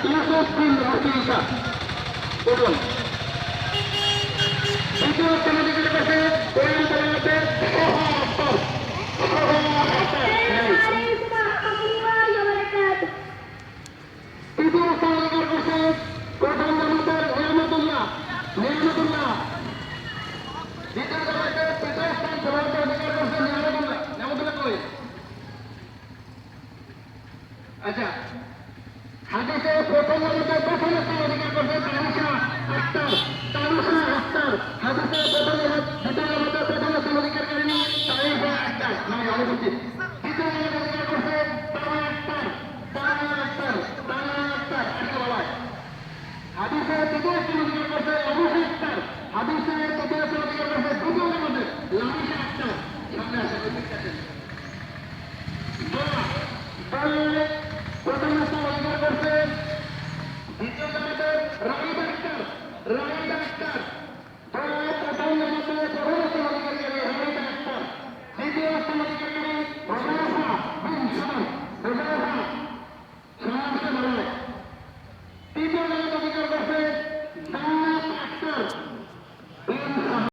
ইউসুফ বিন রফিকা বলুন। দ্বিতীয় স্থানে অধিকার করছে ওই দলের তৃতীয় স্থান অধিকার করছে প্রথম জামাতের নিয়ামতুল্লাহ। দ্বিতীয় জামাতের তৃতীয় স্থান সভাপতি অধিকার করছে নিয়ামতুল্লাহ কই? আচ্ছা, হাদিসে প্রথম জামাতের প্রথম স্থান অধিকার করছে তানিশা আক্তার। হাদিসে প্রথম জামাত দ্বিতীয় জামাতের প্রথম স্থান অধিকারকারিণী তানিশা আক্তার নামে অনুপস্থিত। দ্বিতীয় জামাত অধিকার করছে তারা আক্তার। আজকে বলা হয় হাদিসে তৃতীয় স্থান অধিকার করছে অবশ্যই আক্তার। হাদিসে তৃতীয় স্থান অধিকার করছে দ্বিতীয় জামাতের লামিশা আক্তার। সামনে আসে প্রথম স্থান অধিকার করছে